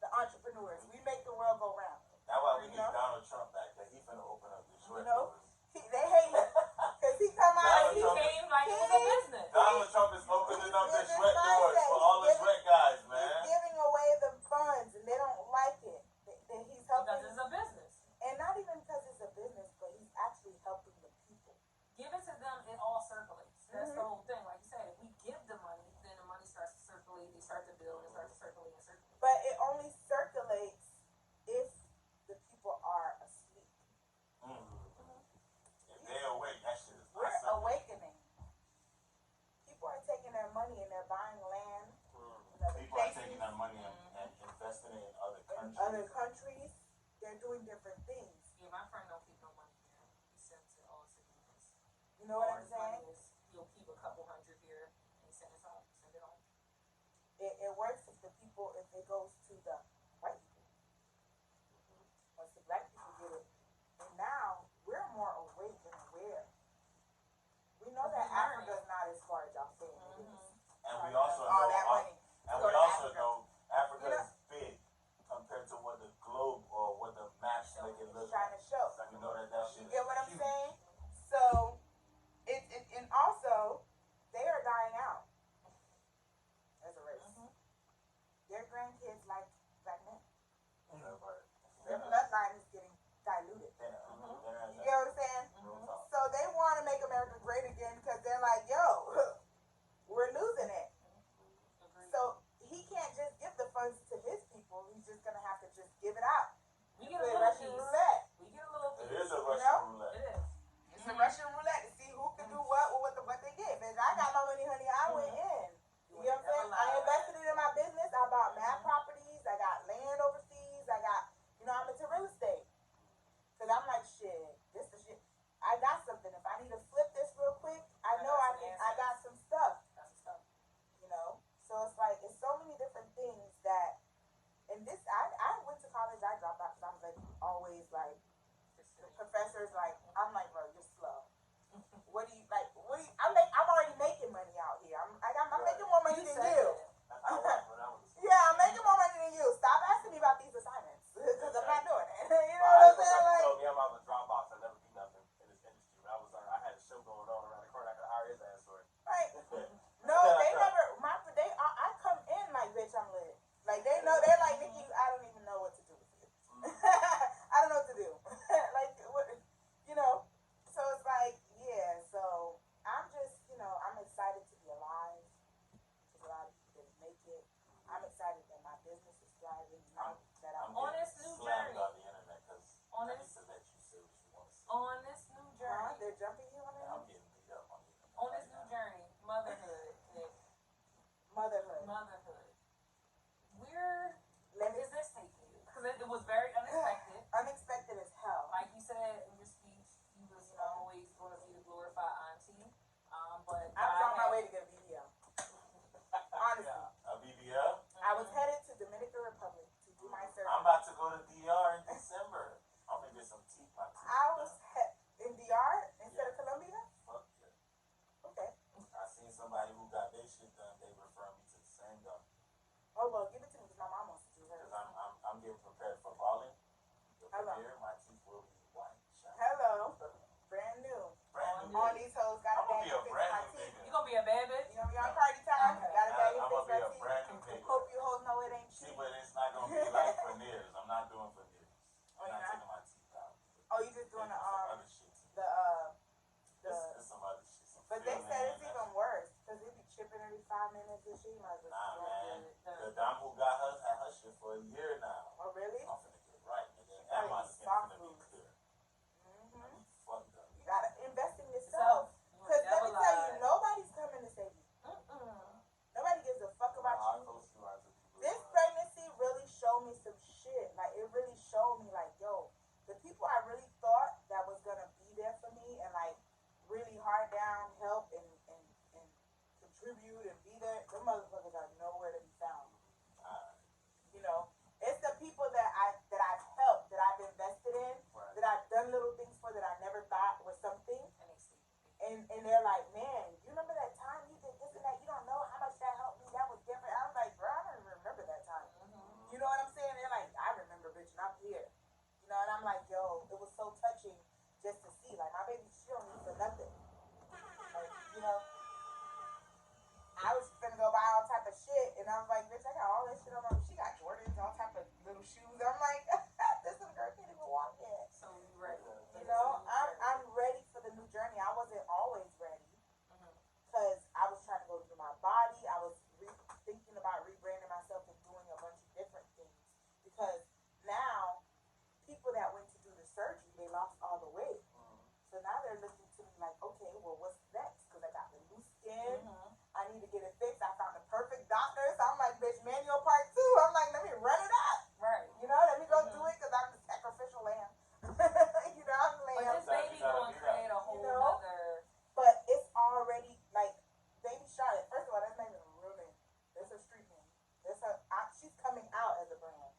the entrepreneurs. We make the world go round. That's why we You need know? Donald Trump back, that he finna open up this You short know? doors. They hate him because he come out and He came like it was a business. Donald Trump is opening up the Business sweat doors mindset. for all the He's sweat guys, he's man. giving away the funds and they don't like it. That he's Because helping, it's a business. and not even because it's a business, but he's actually helping the people. Give it to them, it all circulates. That's the whole thing. Like you said, if we give the money, then the money starts to circulate, they start to build, it starts to circulate and circulate. But it only circulates if the people are asleep. If they awake, that shit is We're not something. awakening. People are taking their money and they're buying land in other People are places, taking their money and investing it in other in countries. other countries. They're doing different things. Yeah, my friend don't keep no money here. He sends it all to us. You know what I'm saying? He'll keep a couple hundred here and send it home. Send it home. It works if the people, if it goes to the white people. Once the black people get it. And now we're more awake and aware. We know that Africa's not as far as y'all saying it is. And we also all know, that money. and go we to also Africa. know Africa You know- is big compared to what the globe or what the maps make it look Trying like. to show. So we know that shit You is get what I'm huge. saying? So, and also, they are dying out as a race. Their grandkids like am out of the Dropbox. I never be nothing in this industry. But I had a show going on around the corner. I could hire his ass for it. Right. No, they never. I come in like, bitch, I'm lit. Like they know, they're like, Nikki, I don't even know what to do with you. I don't know what to do. Like what, you know. So it's like, yeah. So I'm just, I'm excited to be alive. Because a lot of people didn't make it. I'm excited that my business is thriving. That I'm on this new journey. On the internet because On I this- need to let you say what you want to say. On this new journey. They're jumping you on And it. I'm getting beat up on the internet. On this new journey, motherhood. Motherhood. Where Let me is this taking you? Because it was very unexpected. unexpected as hell. Like you said in your speech, you was always going to be the glorified auntie. But I was on my way to get a BBL. Honestly. A BBL? I was headed to Dominican Republic to do my surgery. I'm about to go to DR in December. I'm gonna get some teeth. My teeth. I was in DR instead of Colombia. Fuck yeah. Okay. I seen somebody who got their shit done. They refer me to the same doctor Oh well, give it to me because my mom wants to do hers. because I'm getting prepared for balling. The Hello. premiere, my teeth will be white. Shiny. Hello, brand new. Brand new. All these hoes got a I'm gonna bag be a to fix brand my new teeth. nigga. you going to be a bad bitch? You know, we on party time. Okay. Got a bag to I'm fix gonna be my a teeth. brand new nigga. Hope you hoes know it ain't See, cheap. but it's not gonna be like veneers. I'm not doing veneers. Oh, I'm you're not not? taking my teeth out. Oh, you just doing There's the some other shit. the There's some other shit. Some But they filling said it's and even worse because it be chipping every 5 minutes and shit. You might as well Nah, just go man. ahead. The dame who got her shit for a year now. Oh really? I'm finna get right, nigga. Right, And my skin soft finna be food. clear. Mm-hmm. I be fucked up. You gotta invest in So, yourself. you Because let never me tell you, lied. nobody's coming to save you. Nobody gives a fuck about How you. close you are to people. This pregnancy really showed me some shit. Like, it really showed me, like, yo, the people I really thought that was gonna be there for me and, like, really hard down, help and contribute and be there, them motherfuckers are nowhere to be found. You know, it's the people that I've helped, that I've invested in, Right. that I've done little things for that I never thought was something. And they sleep. And they're like, man, you remember that time you did this and that? You don't know how much that helped me. That was different. I was like, bro, I don't even remember that time. You know what I'm saying? They're like, I remember, bitch, and I'm here. You know, and I'm like, yo, it was so touching just to see. Like, my baby, she don't need for nothing. Like, you know, I was finna go buy all type of shit, and I was like, bitch, I got all that shit on my. She got Jordans, all type of little shoes. I'm like, this little girl can't even walk yet. So you ready? You know, I'm ready for the new journey. I wasn't always ready because I was trying to go through my body. I was thinking about rebranding myself and doing a bunch of different things because now people that went to do the surgery, they lost all the weight. So now they're looking to me like, okay, well, what's next? Because I got the new skin. I need to get it fixed. I found the perfect doctor. So I'm like, bitch, manual part 2. I'm like, let me run it up. Right. You know, let me go do it because I'm the sacrificial lamb. You know, I'm the But lamb. this baby going to create a whole You know? other. But it's already like Baby Charlotte. First of all, that's not even a real name. That's her street name. She's coming out as a brand.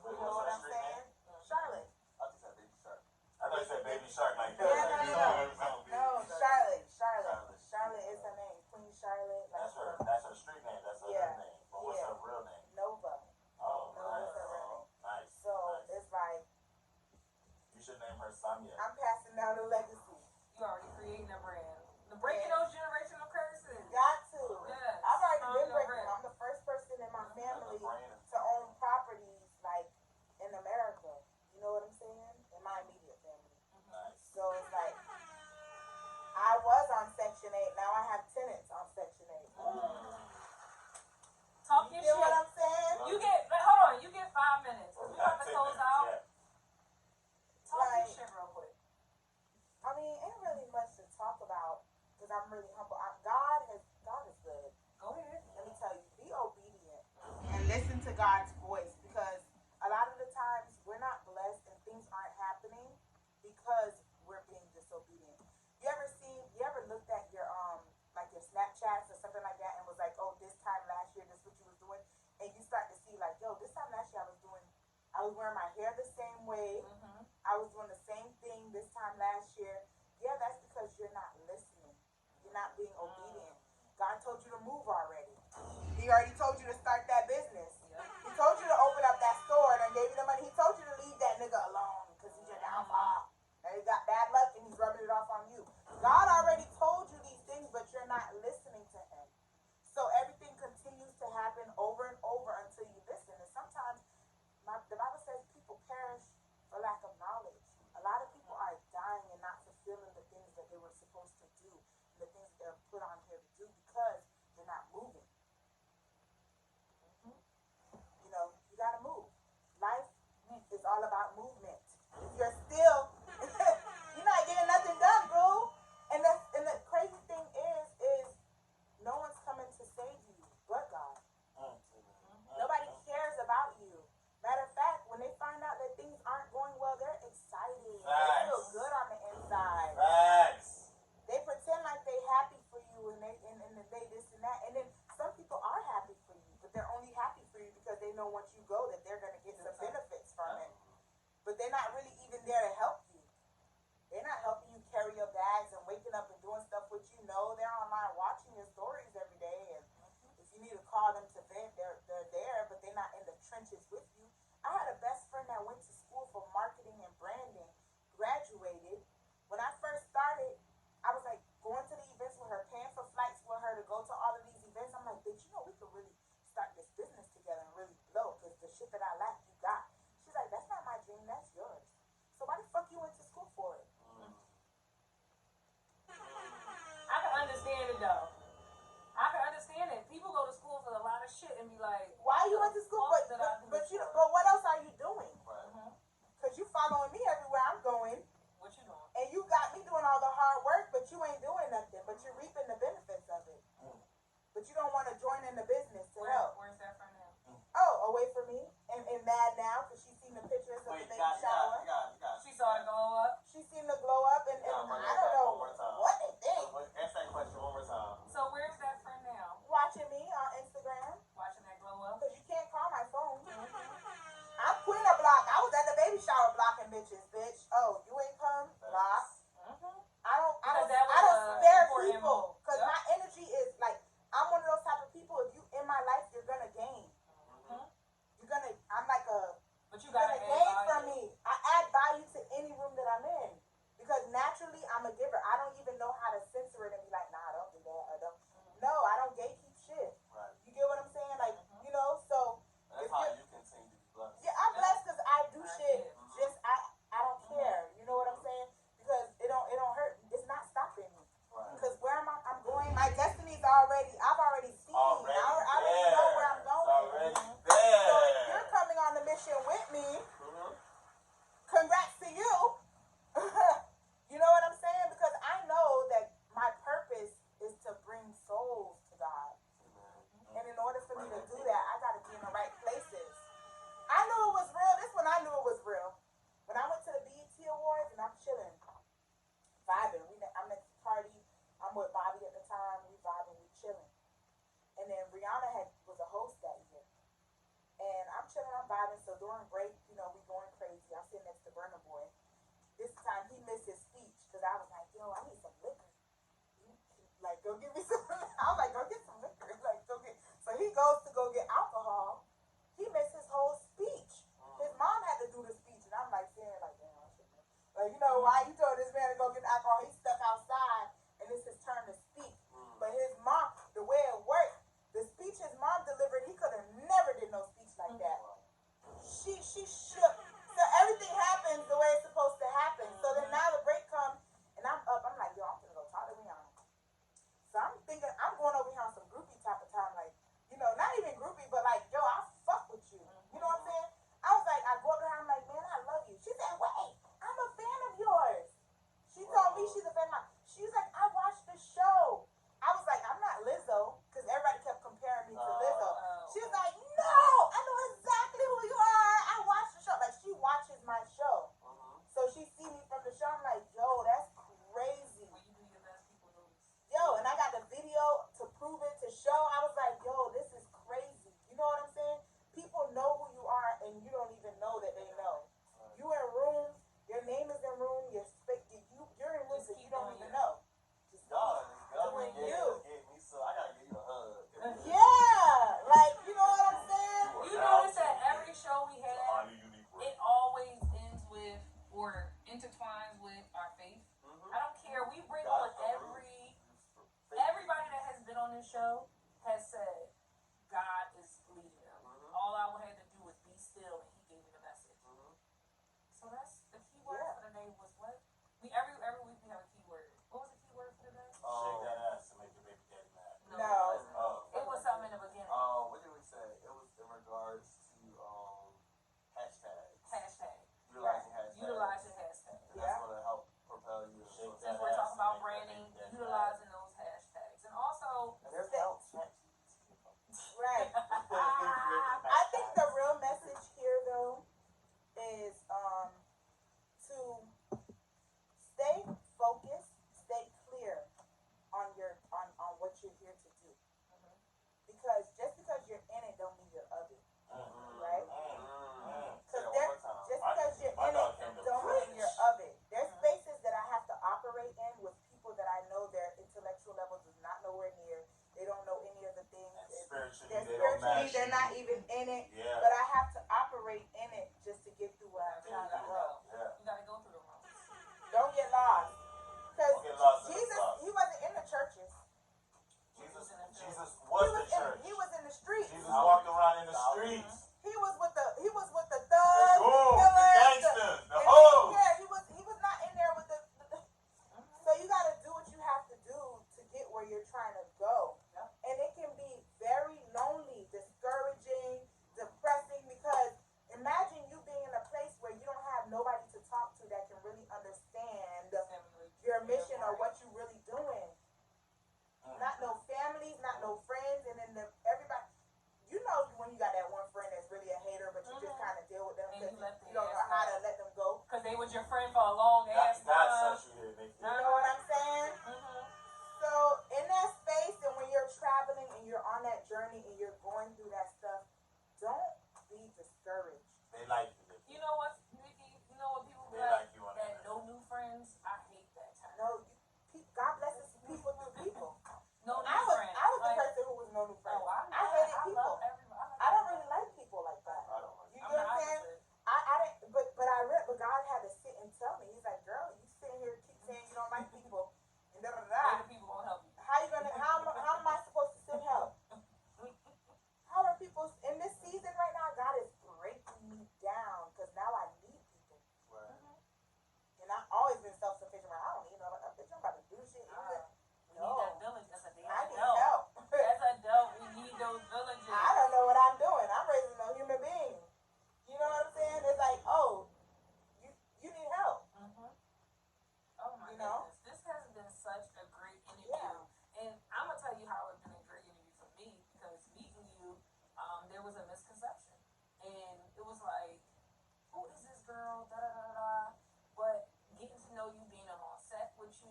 You know what I'm saying? Charlotte. I just said baby shark. I thought you said baby shark like Yeah, that. No, Charlotte. Charlotte is her name. Queen Charlotte. Like That's her street name. That's her Yeah. name. But what's Yeah. her real name? Nova. Oh, Nova's nice. her real name. Nice. So Nice. it's like You should name her Samia. I'm passing down the legacy. You already creating a brand. The breaking those generational curses. Got to. Yes. I've already Time been to breaking rip. them. I'm the first person in my family Brain. to own properties like in America. You know what I'm saying? In my immediate family. Nice. So it's like I was on Section 8. Now I have tenants on Section 8. Talk You your get what shit. I'm saying? You get, hold on, you get 5 minutes. We about to close out. Yeah. Talk your Like- shit real quick. I mean, ain't really much to talk about because I'm really humble. God is good. Go ahead. Let me tell you, be obedient and listen to God's voice because a lot of the times we're not blessed and things aren't happening because we're being disobedient. You ever looked at your like your Snapchats or something like that and was like, oh, this time last year this is what you was doing, and you start to see like, yo, this time last year I was wearing my hair the same way, I was doing the same thing this time last year. Yeah, that's because you're not listening. You're not being obedient. God told you to move already. He already told you to start that business. He told you to open up that store and gave you the money. He told you to leave that nigga alone because he's your downfall. all about movement. If you're still, you're not getting nothing done, bro. And the crazy thing is no one's coming to save you but God. Nobody cares about you. Matter of fact, when they find out that things aren't going well, they're excited. They feel good on the inside. Facts. They pretend like they happy for you and they this and that. And then some people are happy for you, but they're only happy for you because they know once you go that they're gonna get some benefits from it. But they're not really even there to help you. They're not helping you carry your bags and waking up and doing stuff with you. No, they're online watching your stories every day, and if you need to call them to vent, they're there, but they're not in the trenches with you. I had a best friend that went to school for marketing and branding, graduated. When I first started, I was like going to the events with her, paying for flights with her to go to all of these events. I'm like, bitch, you know we could really start this business together and really blow, because the shit that I lack, you got. She's like, that's not my dream, that's yours. So why the fuck you went to school for it? I can understand it though. I can understand it. People go to school for a lot of shit and be like, Why you went to school? But what else are you doing? Because you following me everywhere I'm going. What you doing? And you got me doing all the hard work, but you ain't doing nothing. But you're reaping the benefits of it. But you don't want to join in the business to help. Where's that from now? Oh, away from me. And mad now because she's seen the pictures of the baby shower. She saw it go up. She seen the glow up and I don't know what they think. Ask that question one more time. So where's that from now? Watching me on Instagram. Watching that glow up? Because you can't call my phone. I'm queen of block. I was at the baby shower blocking bitches, bitch. Oh, you ain't come? Block. I don't spare people. Because my energy is like, I'm one of those type of people, if you in my life, you're gonna gain. I'm like but you you're gotta gonna gain from me. I add value to any room that I'm in. Because naturally, I'm a giver. I don't even know how to censor it and be like, nah, don't do that. Or don't. No, I don't gatekeep shit. Right. You get what I'm saying? Like, you know, so. That's how you continue to be blessed. Yeah, I'm blessed because I do shit. Just, I don't care. You know what I'm saying? Because it don't hurt. It's not stopping me. Right. Because where I'm going, my destiny's I've already seen. I already know where I'm going. Already there. So if you're coming on the mission with me, congrats to you. You know what I'm saying? Because I know that my purpose is to bring souls to God. And in order for me to do that, I got to be in the right places. I knew it was real. This one I knew it was real. When I went to the BET Awards and I'm chilling, vibing. I'm at the party. I'm with Bobby at the time. We vibing, we chilling. And then Rihanna was a host that year. And I'm chilling, I'm vibing. So during break, we going crazy. I'm sitting next to Burna Boy. This time he missed his speech because I was like, yo, I need some liquor. Like, go get me some. I was like, go get some liquor. Like, go get. So he goes to go get alcohol. He missed his whole speech. His mom had to do the speech, and I'm like, saying like, damn, I shouldn't have. Like, why you told this man to go get alcohol? He's stuck outside, and it's his turn to speak. But his mom, the way it worked, the speech his mom delivered, he could have never did no speech like that. She shook. So everything happens the way it's supposed to happen. So then now the break comes, and I'm up. I'm like, yo, I'm gonna go talk to Rihanna. So I'm thinking, I'm going over here on some groupie type of time, like, not even groupie, but like, yo, I fuck with you. You know what I'm saying? I was like, I go up to her, I'm like, man, I love you. She said, wait, I'm a fan of yours.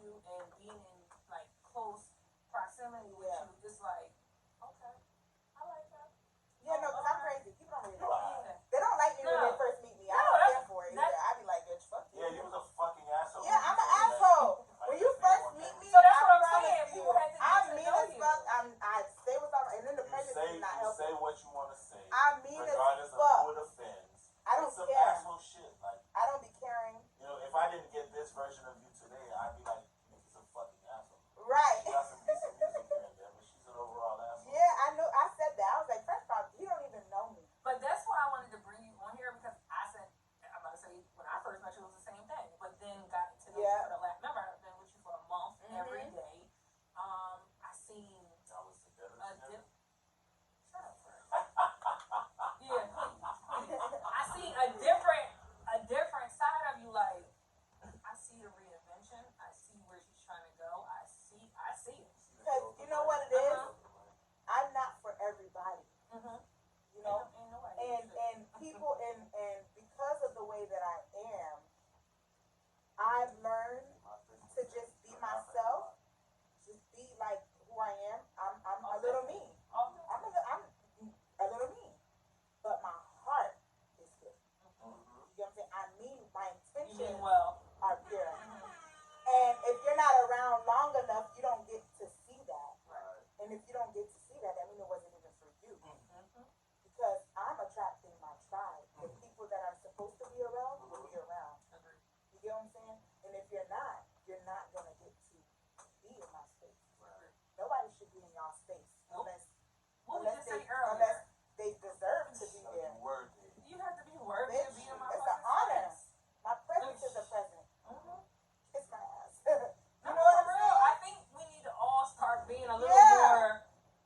you and being in like close proximity with Yeah. you, it's like, okay, I like that. Yeah, no, because I'm crazy. People don't really know. Yeah. They don't like me when No. they first meet me. I No, don't that's- care for it that- either. I be like, bitch, fuck you. Yeah, you was a fucking asshole. Yeah, I'm an Yeah. asshole. Like, When you this first man meet won't me, So that's I what I'm promise saying. you, People had to get I'm to mean know as you. fuck. I say what's on, and then the You prejudice say, is not you helpful. say what you want to say, I'm mean as regardless of fuck. who it offends. I don't It's some care. asshole shit. Like, I don't be caring. you know, if I didn't get this version of you today, I'd be like, Nikki's a fucking asshole. Right. She got some decent music here and there, but she's an overall asshole. Yeah, I knew. I said that. I was like, first off, you don't even know me. But that's why I wanted to bring you on here because I said, I'm about to say, when I first met you, it was the same thing. But then got to know you Yeah. for the last, remember, I've been with you for a month every Mhm. day. I seen That was the better a shit. dip. Shut up, Fred. Yeah, please. I see a different side of you. Like, I see the reinvention. I see where she's trying to go. I see it. Because you know what it is? I'm not for everybody. Mm-hmm. You know? Ain't nobody And should. people and because of the way that I am, I've learned to just be myself, just be like who I am. I'm a little mean. I'm a little mean, but my heart is good. You know what I'm saying? I mean, my You mean intentions well. are pure. Mhm. And if you're not around long enough, you don't get to see that. Right. And if you don't get to see that, that means it wasn't even for you. Mhm. Because I'm attracting my tribe. The people that I'm supposed to be around will be around. Agreed. You get what I'm saying? And if you're not gonna get to be in my space. Right. Nobody should be in y'all space Nope. unless What we just they said earlier. unless they deserve to be So there. you were there. You have to be worthy Bitch, of being in my it's fucking an honor. space. My presence is a present. Mhm. Kiss my ass. No, You know what I'm for real. I saying? think we need to all start being a little Yeah. more.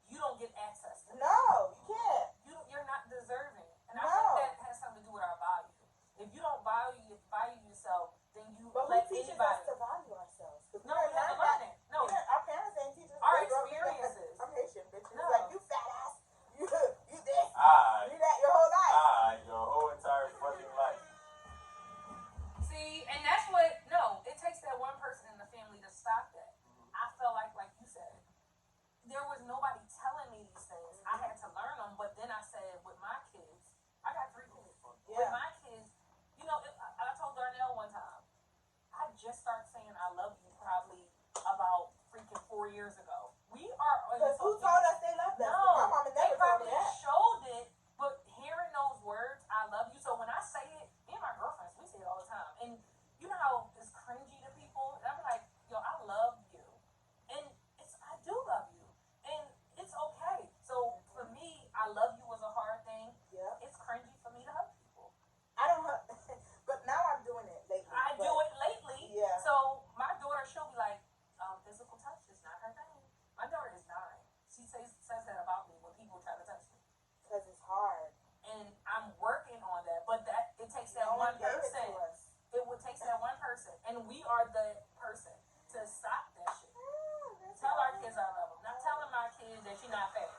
You don't get access to. No, you can't. You're not deserving, and I No. think that has something to do with our value. If you don't value yourself, then you But who let teaches anybody. us to value ourselves? 'Cause No, we have to learned learn that. it. No, Our parents ain't teach us. Our They grow- experiences. I'm Haitian, bitch. It's No. like, you fat ass. You this. I, You that your whole life. your whole entire fucking life. see, and that's what. No, it takes that one person in the family to stop that. I felt like you said, there was nobody telling me these things. I had to learn them, but then I said, with my kids, I got 3 kids. With Yeah. my kids, I told Darnell one time, I just started saying I love you probably about freaking 4 years ago. We are. Because who told us they loved us? No, My mama they never told me probably that. showed it, but hearing those words, I love you. So when I say it, me and my girlfriends, we say it all the time. And you know how it's cringy to people? And I'm like, yo, I love you. And I do love you. And it's okay. So for me, I love you was a hard thing. Yeah. It's cringy for me to hug people. I don't have, but now I'm doing it lately. I do it lately. Yeah. So my daughter, she'll be like, physical touch is not her thing. My daughter is 9. She says that about me when people try to touch me. Because it's hard. And I'm working on that, but it takes that No one one gave it person. to us. It would take that one person, and we are the person to stop that shit. Tell our kids I love them. Not telling my kids that you're not fat.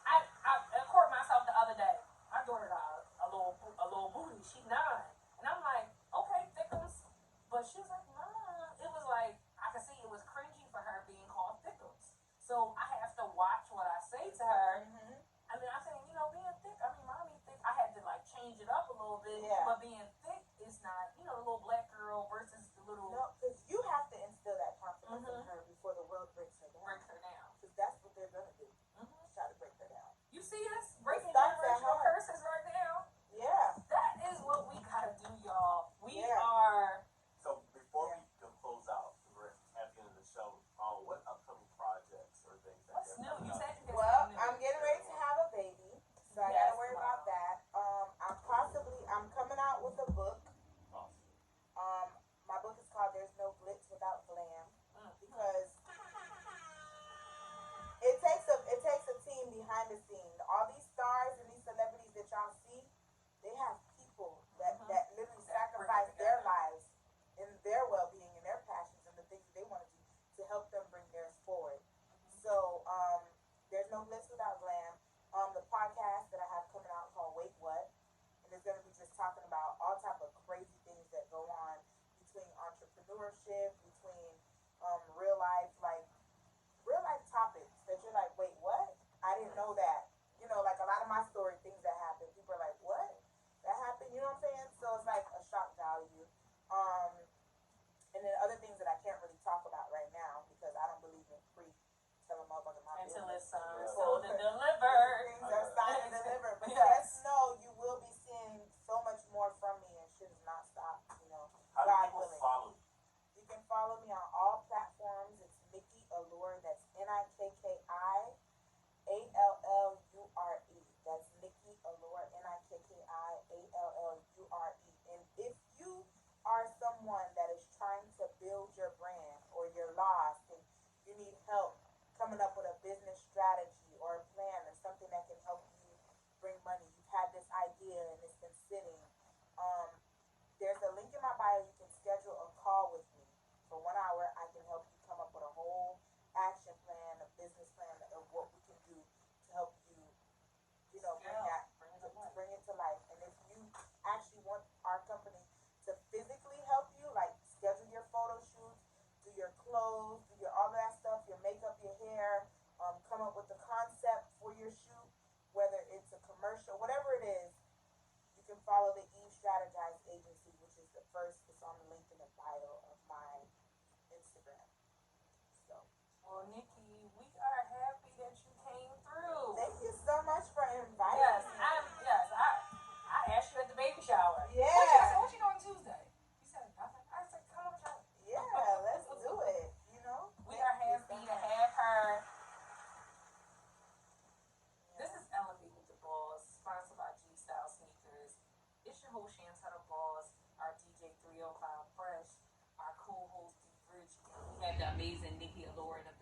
I caught myself the other day. My daughter got a little booty. She's 9, and I'm like, okay, thickums, but she was like, nah. It was like I could see it was cringy for her being called thickums. So I have to watch what I say to her. Mm-hmm. I mean, I'm saying, being thick, mommy thick, I had to like change it up a little bit, Yeah. but being thick is not, the little black girl versus the little No, because you have to instill that confidence in Mhm. her before the world breaks her down. breaks her down. Because that's what they're going to do. Mhm. Try to break her down. You see us breaking starts at generational home. curses right now? Yeah. That is what we gotta do, y'all. We Yeah. are, So before we can close out, we're at the end of the show. What upcoming projects or things that what's you're new? coming You up? said you had Well, something new. I'm getting ready to have a baby. So I Yes, got to worry wow. about that. I'm coming out with a book. Awesome. My book is called There's No Glitz Without Glam. Because it takes a team behind the scene. All these stars and these celebrities that y'all see, they have people that literally sacrifice their lives and their well-being and their passions and the things that they want to do to help them bring theirs forward. So there's no glitz without glam. The podcast that I have coming out called Wait What, and it's going to be just talking about all type of crazy things that go on between entrepreneurship, between real life topics that you're like, wait, what? I didn't know that. You know, like a lot of my story, things that happen, people are like, what? That happened? You know what I'm saying? So it's like a shock value. Um, and then other things that I can't really talk about right now because I don't believe in free tell them motherfucker my Until business. it's Yeah. sold and delivered. Things are signed and delivered. But Yes. just know you will be seeing so much more from me and shit is not stopped, you know. How do God people willing. follow you? You can follow me on all platforms. It's Nikki Allure. That's NIKKIALLURE. That's Nikki Allure. NIKKIALLURE. And if you are someone that is trying to build your brand or you're lost and you need help coming up with a business strategy or a plan or something that can help you bring money, you've had this idea and it's been sitting, there's a link in my bio. You can schedule a call with me for 1 hour. I can help you come up with a whole action plan, a business plan of what we can do to help you, you know, bring bring it to life. And if you actually want our company to physically help you, like schedule your photo shoots, do your clothes, do your all of that stuff, your makeup, your hair, come up with the concept for your shoot, whether it's a commercial, whatever it is, you can follow the Eve Strategize Agency, which is the first. It's on the link in the bio of my Instagram. So, Well, Nikki, we are happy that you came through. thank you so much for inviting Yes, me. I asked you at the baby shower. Yeah. What you doing Tuesday? You said nothing. I said, come on, Charlie. Yeah, let's do it. You know, We are happy to have her. This is Elevated the Boss, sponsored by G Style Sneakers. It's your host, Chantel Boss, our DJ 305 Fresh, our co-host DRICH, and we have the amazing Nikki Allure in the